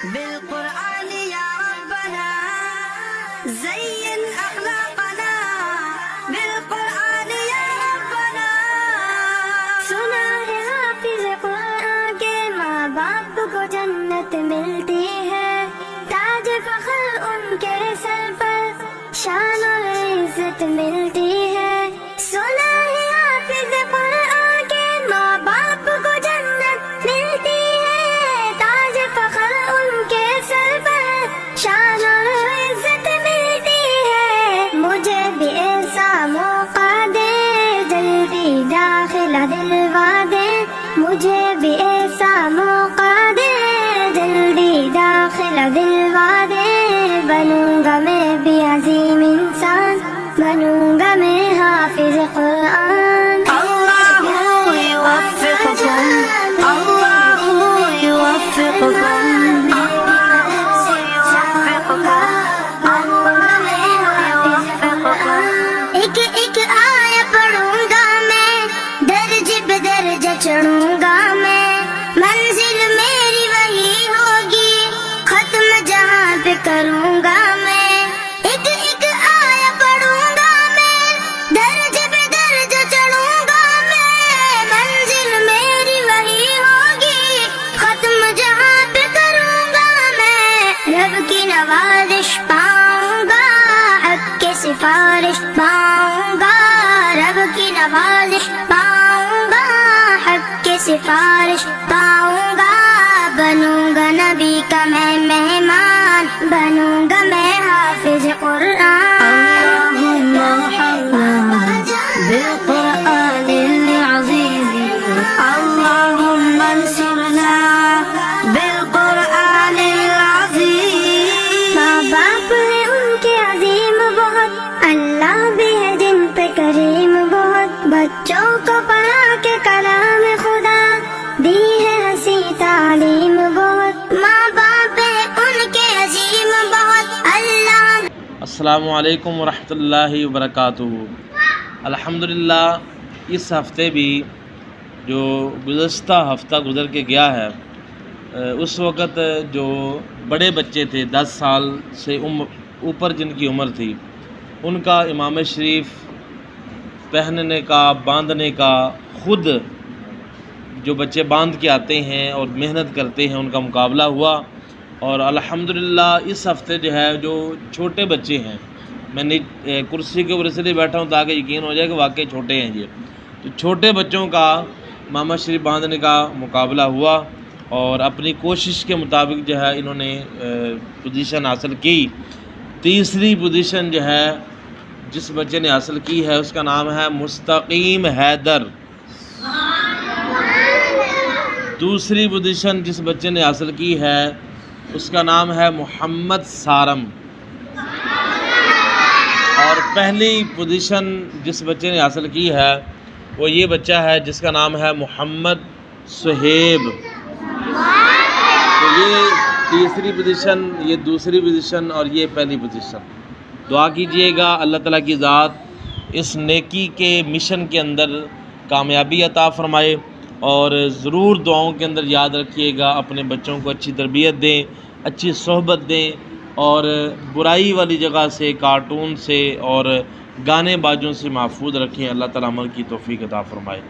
بالقرآن يا ربنا زين أخلاقنا بالقرآن يا ربنا. سنا ہے حافظ قرآن کے ماں باپ کو جنت ملتی ہے، تاج فخر ان کے سر پر شان اور عزت ملتی ہے. سنا ہے حافظ قرآن کے ماں باپ کو جنت ملتی ہے، تاج فخر ان کے سر پر شان اور عزت ملتی ہے. مجھے بھی ایسا موقع دے، جلدی داخلہ دلوا دے. مجھے بھی ایسا موقع دے، جلدی داخلہ دلوا دے. بنوں گا میں بھی عظیم انسان، بنوں گا میں حافظ قرآن. الله يوفقكم، الله يوفقكم، ایک ایک آیا پڑھوں گا میں، درج پہ درج چڑھوں گا میں. منزل میری وہی ہوگی، ختم جہاں پہ کروں گا میں. ایک ایک آیا پڑھوں گا میں، درج پہ درج چڑھوں گا میں. منزل میری وہی ہوگی، ختم جہاں پہ کروں گا میں. رب کی نوازش پاؤں گا، حق کی سفارش پاؤں گا. رب کی نوازش پاؤں گا، حق کی سفارش پاؤں گا. بنوں گا نبی کا میں مہمان، بنوں گا میں حافظ قرآن. اللهم ارحمنا بالقرآن العظيم، اللهم انصرنا بالقرآن العظيم. ماں باپ ہے ان کے عظیم بہت، اللہ بھی ہے جن پہ کریم بہت. بچوں کو پڑھا کے کلام خدا دی ہے ہنسی تعلیم بہت. ماں باپ ہے ان کے عظیم بہت، اللہ. السلام علیکم ورحمۃ اللہ وبرکاتہ. الحمدللہ اس ہفتے بھی جو گزشتہ ہفتہ گزر کے گیا ہے، اس وقت جو بڑے بچے تھے 10 سال سے اوپر جن کی عمر تھی، ان کا امام شریف پہننے کا، باندھنے کا، خود جو بچے باندھ کے آتے ہیں اور محنت کرتے ہیں ان کا مقابلہ ہوا. اور الحمدللہ اس ہفتے جو ہے جو چھوٹے بچے ہیں، میں نے کرسی کے اوپر اس لیے بیٹھا ہوں تاکہ یقین ہو جائے کہ واقعی چھوٹے ہیں یہ، تو چھوٹے بچوں کا امام شریف باندھنے کا مقابلہ ہوا اور اپنی کوشش کے مطابق جو ہے انہوں نے پوزیشن حاصل کی. تیسری پوزیشن جو ہے جس بچے نے حاصل کی ہے اس کا نام ہے مستقیم حیدر. دوسری پوزیشن جس بچے نے حاصل کی ہے اس کا نام ہے محمد سارم. اور پہلی پوزیشن جس بچے نے حاصل کی ہے وہ یہ بچہ ہے جس کا نام ہے محمد سہیب. تو یہ تیسری پوزیشن، یہ دوسری پوزیشن اور یہ پہلی پوزیشن. دعا کیجئے گا اللہ تعالیٰ کی ذات اس نیکی کے مشن کے اندر کامیابی عطا فرمائے. اور ضرور دعاؤں کے اندر یاد رکھیے گا اپنے بچوں کو اچھی تربیت دیں، اچھی صحبت دیں، اور برائی والی جگہ سے، کارٹون سے اور گانے باجوں سے محفوظ رکھیں. اللہ تعالیٰ عمل کی توفیق عطا فرمائے.